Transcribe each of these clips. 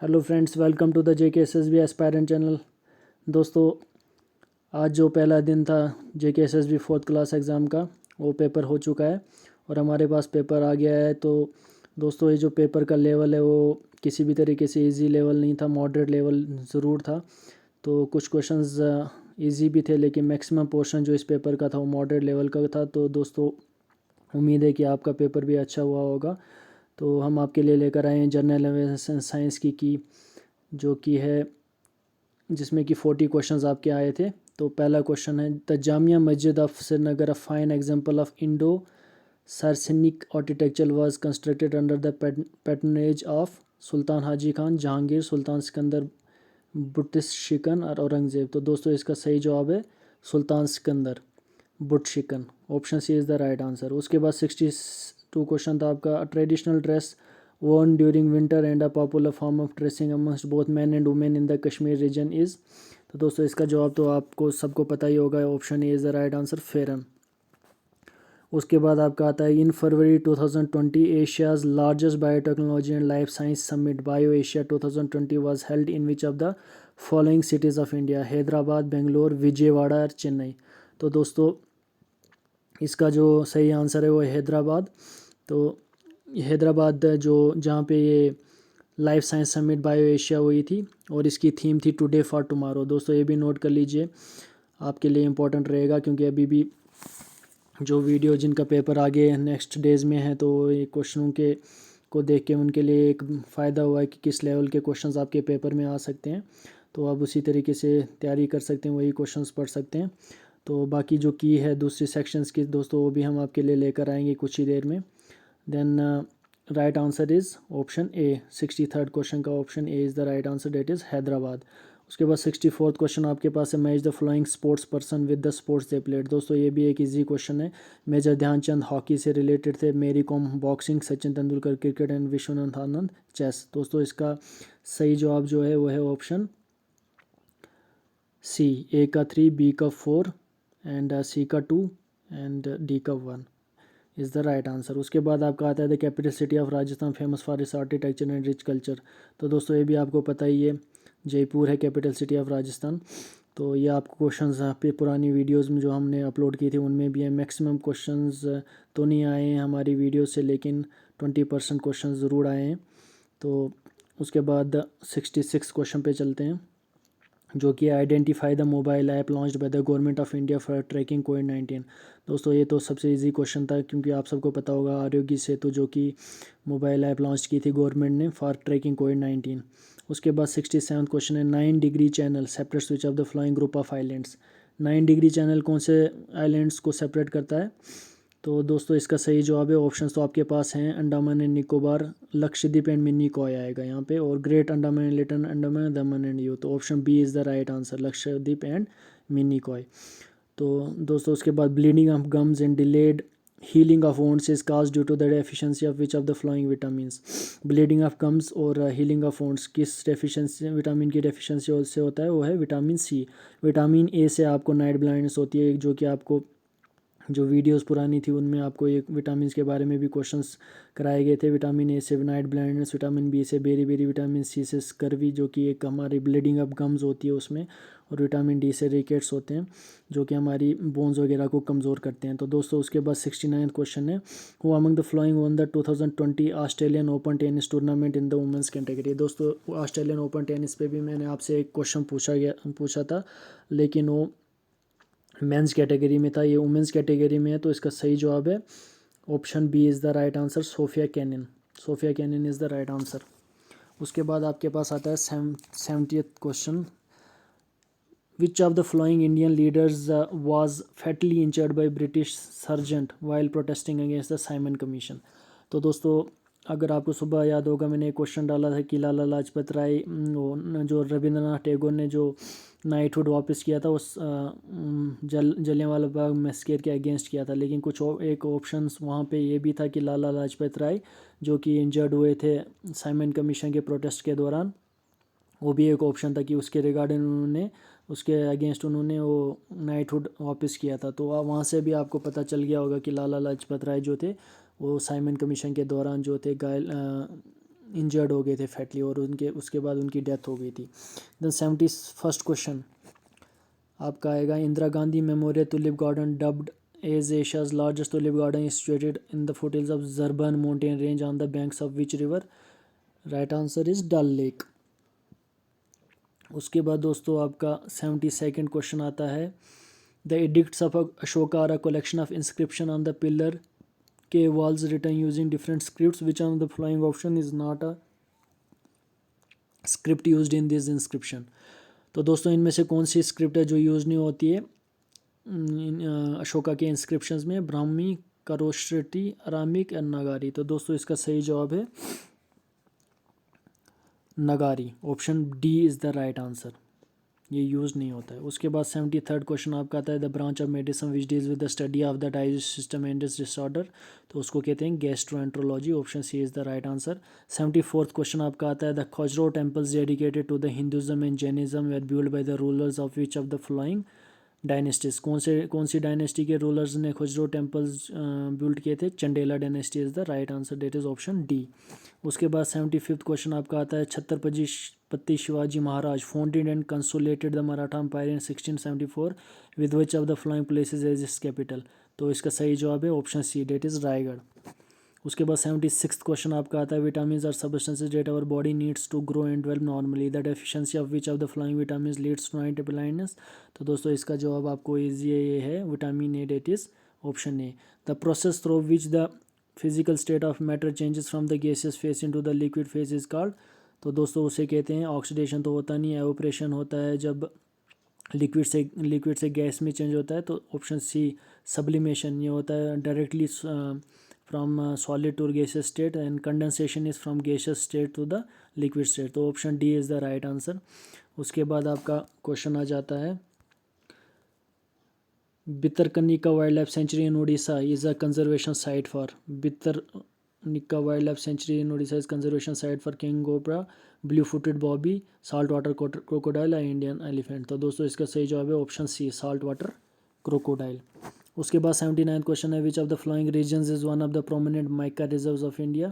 Hello friends, welcome to the JKSSB aspirant channel. दोस्तों, आज जो पहला दिन था JKSSB फोर्थ क्लास एग्ज़ाम का, वो पेपर हो चुका है और हमारे पास पेपर आ गया है। तो दोस्तों, ये जो पेपर का लेवल है वो किसी भी तरीके से इजी लेवल नहीं था, मॉडरेट लेवल ज़रूर था। तो कुछ क्वेश्चंस इजी भी थे, लेकिन मैक्सिमम पोर्शन जो इस पेपर का था वो मॉडरेट लेवल का था। तो दोस्तों, उम्मीद है कि आपका पेपर भी अच्छा हुआ होगा। तो हम आपके लिए लेकर आए हैं जनरल अवेयरनेस साइंस की जो कि है, जिसमें कि 40 क्वेश्चंस आपके आए थे। तो पहला क्वेश्चन है, the Jamia Masjid of Srinagar a fine example of Indo Saracenic architecture was constructed under the patronage of Sultan Haji Khan, Jahangir, Sultan Sikandar, Butshikan और औरंगज़ेब। तो दोस्तों, इसका सही जवाब है Sultan Sikandar Butshikan. Option C is the right answer. उसके बाद 62 क्वेश्चन था आपका, traditional dress worn during winter and a popular form of dressing amongst both men and women in the Kashmir region is। तो दोस्तों, इसका जवाब तो आपको सबको पता ही होगा, option A is the right answer, pheran. उसके बाद आपका आता है, in February 2020 Asia's largest biotechnology and life science summit Bio Asia 2020 was held in which of the following cities of India, Hyderabad, Bangalore, Vijayawada और चेन्नई। तो दोस्तों, इसका जो सही आंसर है वो हैदराबाद। तो हैदराबाद जो जहाँ पे ये life science summit Bio Asia हुई थी और इसकी थीम थी टुडे फॉर टुमारो। दोस्तों, ये भी नोट कर लीजिए, आपके लिए इम्पोर्टेंट रहेगा, क्योंकि अभी भी जो वीडियो जिनका पेपर आगे नेक्स्ट डेज़ में है, तो ये क्वेश्चनों के को देख के उनके लिए एक फ़ायदा हुआ है कि किस लेवल के क्वेश्चंस आपके पेपर में आ सकते हैं। तो आप उसी तरीके से तैयारी कर सकते हैं, वही क्वेश्चंस पढ़ सकते हैं। तो बाकी जो की है दूसरी सेक्शंस की, दोस्तों, वो भी हम आपके लिए लेकर आएंगे कुछ ही देर में। Then right answer is option A. 63rd question का option A is the right answer, that is Hyderabad. उसके बाद 64th क्वेश्चन आपके पास है, match the following sports person with the sports they played. दोस्तों, ये भी एक इजी क्वेश्चन है। मेजर ध्यानचंद हॉकी से रिलेटेड थे, Mary Kom boxing, Sachin Tendulkar cricket and Vishwanath Anand chess. दोस्तों, इसका सही जवाब जो है वो है ऑप्शन सी। ए का 3, बी का 4 एंड सी का 2 एंड डी का 1 इज़ द राइट आंसर। उसके बाद आपका आता है, the capital city of Rajasthan famous for its architecture and rich culture. तो दोस्तों, ये भी आपको पता ही है, जयपुर है कैपिटल सिटी ऑफ राजस्थान। तो ये आपको क्वेश्चंस पे पुरानी वीडियोस में जो हमने अपलोड की थी उनमें भी है। मैक्सिमम क्वेश्चंस तो नहीं आए हैं हमारी वीडियो से, लेकिन 20% क्वेश्चन ज़रूर आए हैं। तो उसके बाद 66 क्वेश्चन पे चलते हैं, जो कि identify the mobile app launched by the government of India for tracking कोविड-19। दोस्तों, ये तो सबसे इजी क्वेश्चन था, क्योंकि आप सबको पता होगा आरोग्य सेतु जो कि मोबाइल ऐप लॉन्च की थी गवर्नमेंट ने फॉर ट्रैकिंग कोविड-19। उसके बाद 67 क्वेश्चन है, 9 degree channel separates which of the flowing group of islands. 9 degree channel कौन से आइलैंड्स को सेपरेट करता है? तो दोस्तों, इसका सही जवाब है, ऑप्शंस तो आपके पास हैं, Andaman and Nicobar, Lakshadweep and Minicoy आएगा यहाँ पे, और great Andaman and little Andaman, Daman and Diu. तो option B is the right answer, Lakshadweep and Minicoy. तो दोस्तों, उसके बाद bleeding of gums and delayed healing of wounds is cause due to the deficiency of which of the following vitamins. Bleeding of gums और healing of wounds किस deficiency, vitamin की deficiency से होता है? वो है विटामिन सी। विटामिन ए से आपको नाइट ब्लाइंडनेस होती है, जो कि आपको जो वीडियोस पुरानी थी उनमें आपको एक विटामिन के बारे में भी क्वेश्चंस कराए गए थे। विटामिन ए से नाइट ब्लाइंडनेस, विटामिन बी से बेरी बेरी, विटामिन सी से स्कर्वी जो कि एक हमारी ब्लीडिंग ऑफ गम्स होती है उसमें, और विटामिन डी से रिकेट्स होते हैं जो कि हमारी बोन्स वगैरह को कमज़ोर करते हैं। तो दोस्तों, उसके बाद 69 क्वेश्चन है, who among the flowing one the 2020 Australian open tennis tournament in the women's category. दोस्तों, ऑस्ट्रेलियन ओपन टेनिस पे भी मैंने आपसे एक क्वेश्चन पूछा था, लेकिन वो मेंस कैटेगरी में था, ये वुमेंस कैटेगरी में है। तो इसका सही जवाब है option B is the right answer, Sofia Kenin. Sofia Kenin is the right answer. उसके बाद आपके पास आता है 70th question, which of the following Indian leaders was fatally injured by British sergeant while protesting against the Simon Commission. तो दोस्तों, अगर आपको सुबह याद होगा, मैंने एक क्वेश्चन डाला था कि लाला लाजपत राय, जो रविंद्रनाथ टैगोर ने जो नाइटहुड वापस किया था उस जलियांवाला बाग मैसेकर के अगेंस्ट किया था, लेकिन कुछ एक ऑप्शंस वहाँ पे ये भी था कि लाला लाजपत राय जो कि इंजर्ड हुए थे साइमन कमीशन के प्रोटेस्ट के दौरान, वो भी एक ऑप्शन था कि उसके रिगार्डिंग उन्होंने, उसके अगेंस्ट उन्होंने वो नाइटहुड वापस किया था। तो वहाँ से भी आपको पता चल गया होगा कि लाला लाजपत राय जो थे वो साइमन कमीशन के दौरान जो थे घायल इंजर्ड हो गए थे फैटली, और उनके उसके बाद उनकी डेथ हो गई थी। देन 71st क्वेश्चन आपका आएगा, Indira Gandhi memorial tulip garden dubbed as Asia's largest tulip garden is situated in the foothills of Zabarwan mountain range on the banks of which river? Right answer is Dal lake. उसके बाद दोस्तों आपका 72nd question आता है, the edicts of Ashoka are a collection of inscription on the pillar के walls written using different scripts, which on the following option is not a script used in this inscription? तो दोस्तों इनमें से कौन सी script है जो यूज़ नहीं होती है अशोका के इंस्क्रिप्शंस में? ब्राह्मी, करोश्रटी, अरामिक या नगारी? तो दोस्तों इसका सही जवाब है Nagari, option D is the right answer, ये यूज़ नहीं होता है। उसके बाद 73rd क्वेश्चन आपका आता है, the branch of medicine which deals with the study of the digest system and its disorder, तो उसको कहते हैं gastroenterology, option C is the right answer. 74th question आपका आता है, the Khajuraho temples dedicated to the Hinduism and Jainism were build by the rulers of which of the following dynasties? कौन सी dynasty के रूलर्स ने खजुराहो टेम्पल्स बिल्ड किए थे? Chandela dynasty is the right answer, that is option D. उसके बाद 75th question आपका आता है, Chhatrapati Shivaji Maharaj founded and consolidated the Maratha empire in 1674 with which of the following places as its capital? तो इसका सही जवाब है option C, that is Raigad. उसके बाद 76th क्वेश्चन आपका आता है, vitamin are substances that our body needs to grow and develop normally, the deficiency of which of the following vitamin leads to night blindness? तो दोस्तों इसका जवाब आपको ईजी ये है, vitamin A, that is option A. The process through which the physical state of matter changes from the gases phase into the liquid phase is called? तो दोस्तों उसे कहते हैं, ऑक्सीडेशन तो होता नहीं है, एवोपरेशन होता है जब लिक्विड से गैस में चेंज होता है, तो ऑप्शन सी सब्लिमेशन, ये होता है directly from solid to gaseous state, and condensation is from gaseous state to the liquid state, तो option D is the right answer. उसके बाद आपका क्वेश्चन आ जाता है, Bhitarkanika wildlife sanctuary in Orissa is a conservation site for? Bhitarkanika wildlife sanctuary in Orissa is conservation site for king cobra, blue footed booby, salt water crocodile या Indian elephant? तो दोस्तों इसका सही जवाब है option C, salt water crocodile. उसके बाद 79th question है, which of the following regions is one of the prominent mica reserves of India?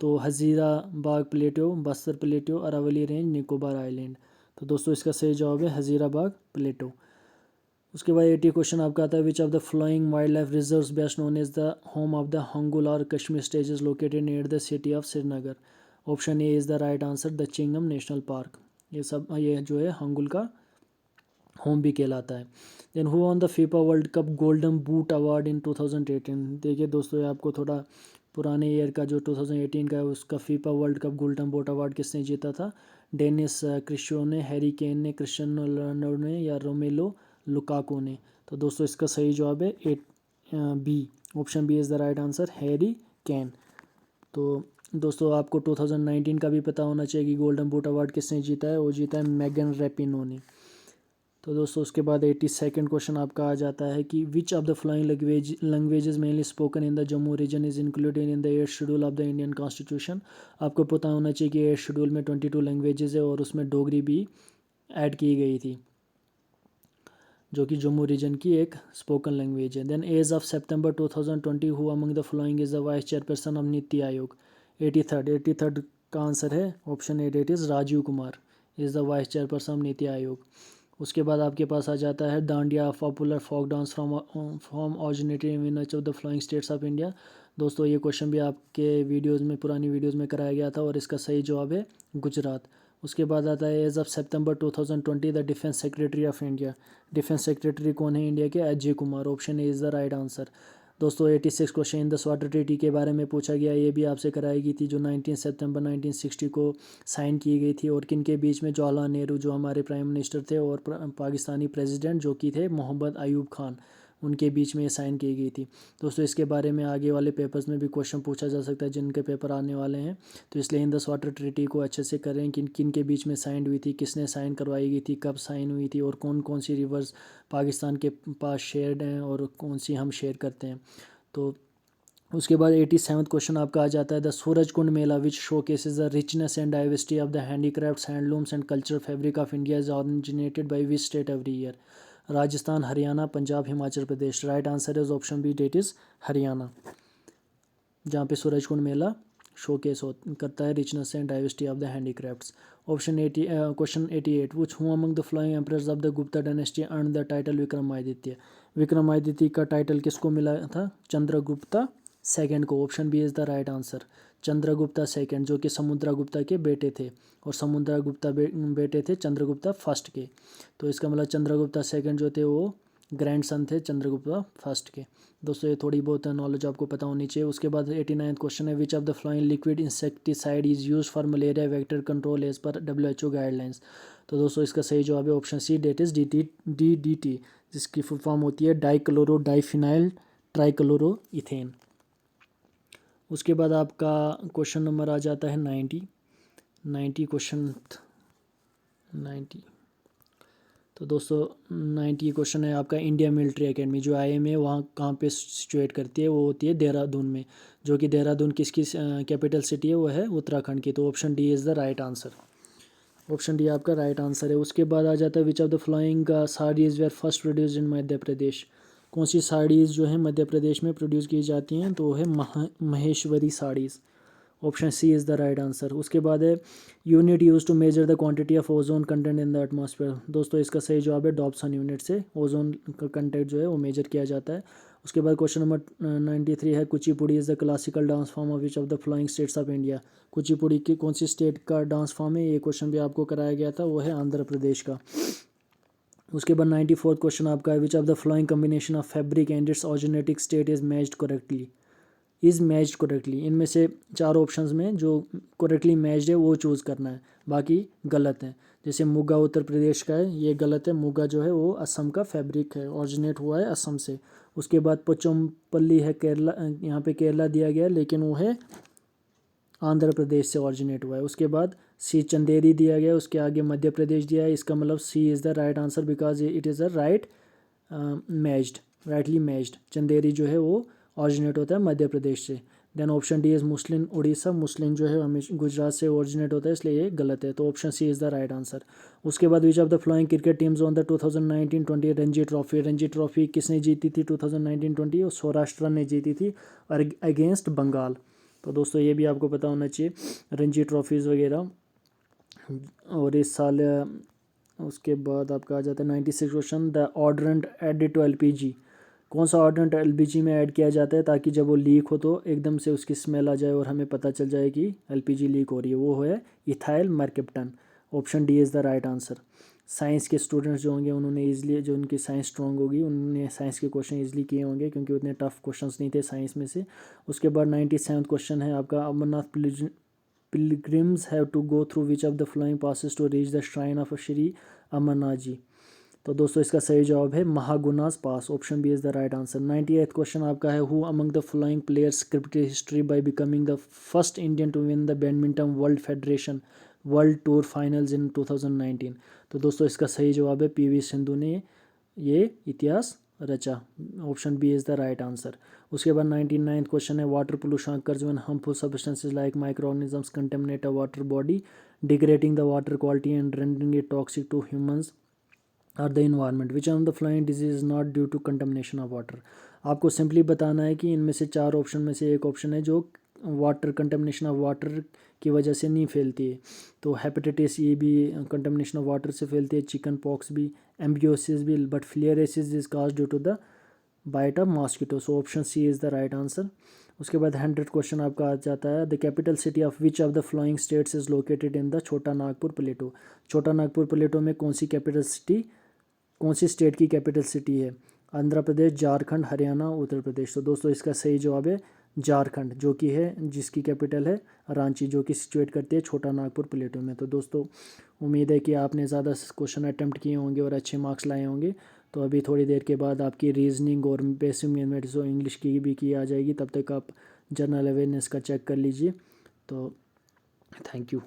तो Hazaribagh plateau, Bastar plateau, Aravalli range, Nicobar island? तो दोस्तों इसका सही जवाब है हजीराबाग प्लेटो। उसके बाद 80 क्वेश्चन आपका आता है, which of the following wildlife reserves best known as the home of the hangul or Kashmir stag is located near the city of Srinagar? Option A is the right answer, the Chingam national park. ये जो है हंगुल का home भी कहलाता है। Then who won the FIFA World Cup golden boot award in 2018? देखिए दोस्तों, ये आपको थोड़ा पुराने ईयर का जो 2018 का है उसका FIFA World Cup golden boot award किसने जीता था? डेनिस क्रिस्टियो ने, हैरी केन ने, क्रिस्टियानो रोनाल्डो ने, या रोमेलो लुकाकू ने? तो दोस्तों इसका सही जवाब है B, option B is the right answer, Harry Kane. तो दोस्तों आपको 2019 का भी पता होना चाहिए कि गोल्डन बूट अवार्ड किसने जीता है, वो जीता है मैगन रैपिनो ने। तो दोस्तों उसके बाद 82nd क्वेश्चन आपका आ जाता है कि which of the following languages mainly spoken in the Jammu region is included in the 8th schedule of the Indian constitution? आपको पता होना चाहिए कि 8th शेड्यूल में 22 लैंग्वेजेस है और उसमें डोगरी भी ऐड की गई थी, जो कि जम्मू रीजन की एक स्पोकन लैंग्वेज है। Then as of September 2020 who among the following is the vice chairperson of Niti Aayog? 83rd का आंसर है option A, that is Rajiv Kumar is the vice chairperson of Niti Aayog. उसके बाद आपके पास आ जाता है, Dandiya popular folk dance from originated in which of the following states of India? दोस्तों ये क्वेश्चन भी आपके वीडियोज़ में, पुरानी वीडियोज़ में कराया गया था, और इसका सही जवाब है गुजरात। उसके बाद आता है, as of September 2020 the defence secretary of India? Defence secretary कौन है इंडिया के? Ajay Kumar, option A is the right answer. दोस्तों 86 question in the water treaty के बारे में पूछा गया, ये भी आपसे कराई गई थी, जो 19 सितंबर 1960 को साइन की गई थी, और किन के बीच में? जवाहरलाल नेहरू जो हमारे प्राइम मिनिस्टर थे, और पाकिस्तानी प्रेसिडेंट जो कि थे मोहम्मद अयूब खान, उनके बीच में ये साइन की गई थी। दोस्तों इसके बारे में आगे वाले पेपर्स में भी क्वेश्चन पूछा जा सकता है, जिनके पेपर आने वाले हैं, तो इसलिए इन द स्वाटर ट्रीटी को अच्छे से करें, किन किन के बीच में साइन हुई थी, किसने साइन करवाई गई थी, कब साइन हुई थी, और कौन कौन सी रिवर्स पाकिस्तान के पास शेयर्ड हैं और कौन सी हम शेयर करते हैं। तो उसके बाद 87th क्वेश्चन आपका आ जाता है, the Surajkund Mela which showcases the richness and diversity of the handicrafts, handlooms and culture fabric of India is originated by which state every year? Rajasthan, Haryana, Punjab, Himachal Pradesh? Right answer is option B, that is Haryana, जहाँ पे Surajkund Mela showcase करता है richness and diversity of the handicrafts. Option 80 question 88 which who among the following emperors of the Gupta dynasty earn the title Vikramaditya. Vikramaditya का title किसको मिला था? Chandragupta second को। Option B is the right answer. Chandragupta second जो कि समुद्रगुप्ता के बेटे थे, और समुद्रगुप्ता बेटे थे चंद्रगुप्ता फर्स्ट के। तो इसका मतलब चंद्रगुप्ता सेकंड जो थे वो ग्रैंड सन थे चंद्रगुप्ता फर्स्ट के। दोस्तों ये थोड़ी बहुत नॉलेज आपको पता होनी चाहिए। उसके बाद 89 क्वेश्चन है which of the following liquid insecticide is use for malaria vector control as per WHO guidelines. तो दोस्तों इसका सही जवाब है option C, that is DDT, जिसकी फुल फॉर्म होती है डाइक्लोरो डाइफिनाइल ट्राइक्लोरोइथेन। उसके बाद आपका क्वेश्चन नंबर आ जाता है 90 क्वेश्चन 90। तो दोस्तों 90 क्वेश्चन है आपका इंडिया मिलिट्री एकेडमी जो IM है वहाँ कहाँ पे सिचुएट करती है? वो होती है देहरादून में, जो कि देहरादून किसकी कैपिटल सिटी है? वो है उत्तराखंड की। तो option D is the right answer. Option D आपका राइट आंसर है। उसके बाद आ जाता है which of the following saris were first produced in Madhya Pradesh. कौन सी साड़ीज़ जो है मध्य प्रदेश में प्रोड्यूस की जाती हैं? तो वो है Maheshwari saris. Option C is the right answer. उसके बाद है unit use to measure the quantity of ozone content in the atmosphere. दोस्तों इसका सही जवाब है डॉप्सन यूनिट से ओजोन का कंटेंट जो है वो मेजर किया जाता है। उसके बाद क्वेश्चन नंबर 93 है Kuchipudi is the classical dance form of which of the following states of India. Kuchipudi की कौन सी स्टेट का डांस फॉर्म है? ये क्वेश्चन भी आपको कराया गया था, वो है आंध्र प्रदेश का। उसके बाद 94th क्वेश्चन आपका है which of the following combination of fabric and its originating state is matched correctly. Is matched correctly, इनमें से चार ऑप्शंस में जो करेक्टली मैच्ड है वो चूज़ करना है, बाकी गलत है। जैसे मुगा उत्तर प्रदेश का है, ये गलत है। मुगा जो है वो असम का फैब्रिक है, ऑरिजिनेट हुआ है असम से। उसके बाद पोचमपल्ली है केरला, यहाँ पे केरला दिया गया है लेकिन वो है आंध्र प्रदेश से ऑरिजिनेट हुआ है। उसके बाद सी चंदेरी दिया गया है, उसके आगे मध्य प्रदेश दिया है। इसका मतलब C is the right answer because it is a right matched, rightly matched. Chanderi जो है वो ऑरिजिनेट होता है मध्य प्रदेश से। Then option D is muslin Orissa, muslin जो है हमेशा गुजरात से ओरिजिनेट होता है, इसलिए ये गलत है। तो option C is the right answer. उसके बाद which of the following cricket teams on the 2019-20 Ranji trophy. Ranji trophy किसने जीती थी 2019-20? और सौराष्ट्र ने जीती थी और अगेंस्ट बंगाल। तो दोस्तों ये भी आपको पता होना चाहिए रणजी ट्रॉफीज़ वगैरह। और इस साल उसके बाद आपका आ जाता है 96 question the odorant added to LPG। कौन सा ऑर्डरेंट LPG में ऐड किया जाता है ताकि जब वो लीक हो तो एकदम से उसकी स्मेल आ जाए और हमें पता चल जाए कि LPG लीक हो रही है? वो है ethyl mercaptan. Option D is the right answer. Science के स्टूडेंट्स जो होंगे उन्होंने ईजिली, जो उनकी साइंस स्ट्रॉन्ग होगी उन्होंने साइंस के क्वेश्चन ईजिली किए होंगे क्योंकि उतने टफ क्वेश्चंस नहीं थे साइंस में से। उसके बाद 97 क्वेश्चन है आपका Amarnath pilgrims have to go through which of the following passes to reach the shrine of Shri Amarnath ji. तो दोस्तों इसका सही जवाब है Mahagunas pass. Option B is the right answer. 98th question आपका है who among the following players scripted history by becoming the first Indian to win the badminton world federation world tour finals in 2019। तो दोस्तों इसका सही जवाब है PV Sindhu ने ये इतिहास रचा। Option B is the right answer. उसके बाद 99th क्वेश्चन है water pollution occurs when harmful substances like microorganisms contaminate a water body degrading the water quality and rendering it toxic to humans और the environment. Which of the following disease is not due to contamination of water. आपको simply बताना है कि इनमें से चार option में से एक ऑप्शन है जो वाटर कंटमिनेशन ऑफ वाटर की वजह से नहीं फैलती है। तो हेपेटाइटिस E भी कंटमिनेशन ऑफ वाटर से फैलती है, चिकन पॉक्स भी, एम्बियोसिस भी, but filariasis is cause due to the bite of mosquito. So option C is the right answer. उसके बाद 100 क्वेश्चन आपका आ जाता है the capital city of which of the following states is located in the Chota Nagpur प्लेटो। छोटा नागपुर प्लेटो में कौन सी capital city, कौन सी स्टेट की कैपिटल सिटी है? आंध्र प्रदेश, झारखंड, हरियाणा, उत्तर प्रदेश। तो दोस्तों इसका सही जवाब है झारखंड, जो कि है जिसकी कैपिटल है रांची, जो कि सिचुएट करती है छोटा नागपुर प्लेटो में। तो दोस्तों उम्मीद है कि आपने ज़्यादा क्वेश्चन अटैम्प्ट किए होंगे और अच्छे मार्क्स लाए होंगे। तो अभी थोड़ी देर के बाद आपकी रीजनिंग और बेसिक मैथमेटिक्स और इंग्लिश की भी की आ जाएगी, तब तक आप जनरल अवेयरनेस का चेक कर लीजिए। तो थैंक यू।